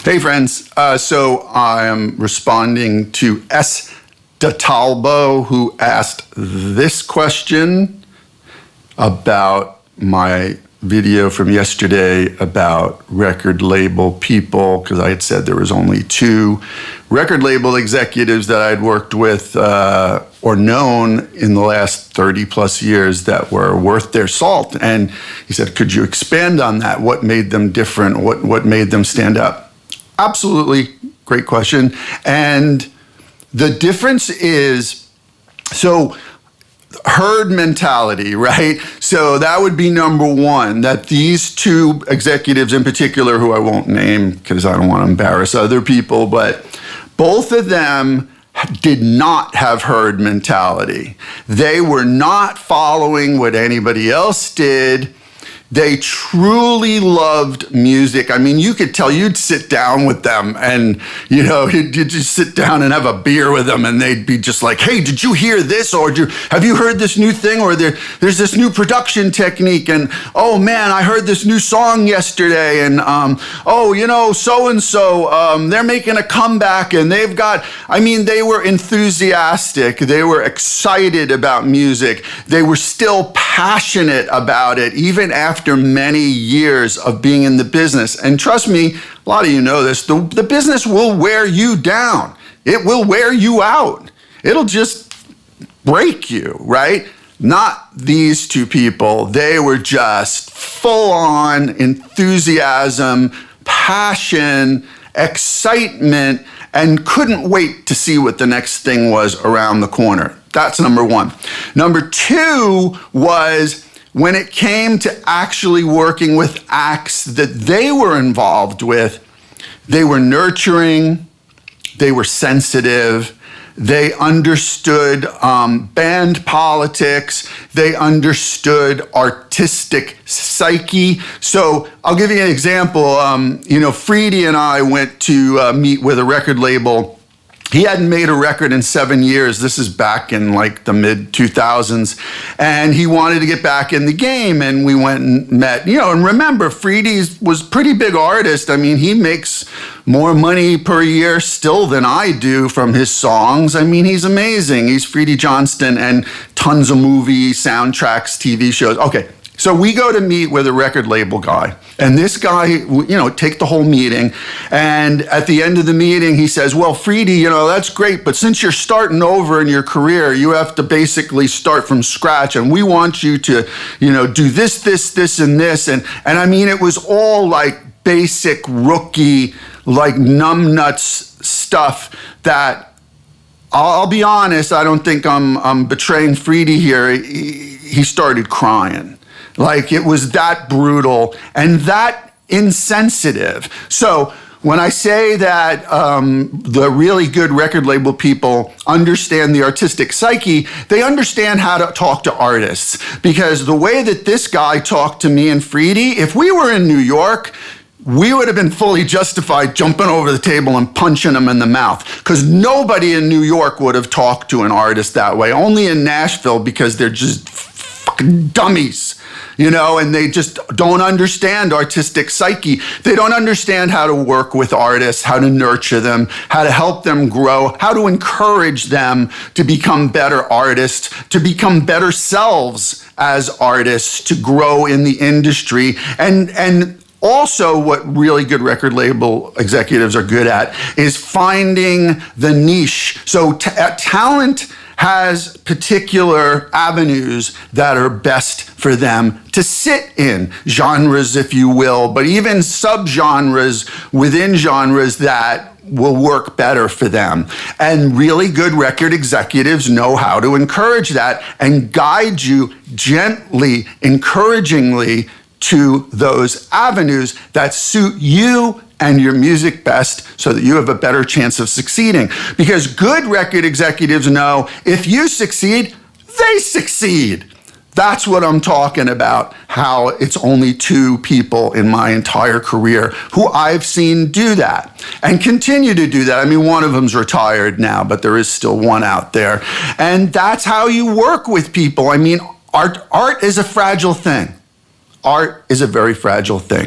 Hey, friends. So I am responding to S. DeTalbo, who asked this question about my video from yesterday about record label people, because I had said there was only 2 record label executives that I'd worked with or known in the last 30 plus years that were worth their salt. And he said, could you expand on that? What made them different? What made them stand up? Absolutely, great question. And the difference is, so herd mentality, right? So that would be number one, that these 2 executives in particular, who I won't name because I don't want to embarrass other people, but both of them did not have herd mentality. They were not following what anybody else did. They truly loved music. I mean, you could tell, you'd sit down with them and, you'd just sit down and have a beer with them and they'd be just like, hey, did you hear this? Or have you heard this new thing? Or there's this new production technique. And, oh man, I heard this new song yesterday. And, so-and-so, they're making a comeback and they were enthusiastic. They were excited about music. They were still passionate about it, even after many years of being in the business. And trust me, a lot of you know this, the business will wear you down. It will wear you out. It'll just break you, right? Not these 2 people. They were just full on enthusiasm, passion, excitement, and couldn't wait to see what the next thing was around the corner. That's number 1. Number 2 was, when it came to actually working with acts that they were involved with, they were nurturing, they were sensitive, they understood band politics, they understood artistic psyche. So I'll give you an example. Freedy and I went to meet with a record label. He hadn't made a record in 7 years. This is back in like the mid 2000s. And he wanted to get back in the game. And we went and met, and remember, Freedy was a pretty big artist. I mean, he makes more money per year still than I do from his songs. I mean, he's amazing. He's Freedy Johnston and tons of movie soundtracks, TV shows. Okay. So we go to meet with a record label guy, and this guy, take the whole meeting. And at the end of the meeting, he says, well, Freedy, that's great, but since you're starting over in your career, you have to basically start from scratch. And we want you to, do this, and this. And I mean, it was all like basic rookie, like numbnuts stuff that, I'll be honest, I don't think I'm betraying Freedy here. He started crying. Like, it was that brutal and that insensitive. So when I say that the really good record label people understand the artistic psyche, they understand how to talk to artists. Because the way that this guy talked to me and Freedy, if we were in New York, we would have been fully justified jumping over the table and punching him in the mouth, because nobody in New York would have talked to an artist that way. Only in Nashville, because they're just fucking dummies. And they just don't understand artistic psyche. They don't understand how to work with artists, how to nurture them, how to help them grow, how to encourage them to become better artists, to become better selves as artists, to grow in the industry. And also, what really good record label executives are good at is finding the niche. So talent has particular avenues that are best for them to sit in, genres, if you will, but even subgenres within genres that will work better for them. And really good record executives know how to encourage that and guide you gently, encouragingly to those avenues that suit you and your music best, so that you have a better chance of succeeding. Because good record executives know if you succeed, they succeed. That's what I'm talking about, how it's only 2 people in my entire career who I've seen do that and continue to do that. I mean, one of them's retired now, but there is still one out there. And that's how you work with people. I mean, art is a fragile thing. Art is a very fragile thing.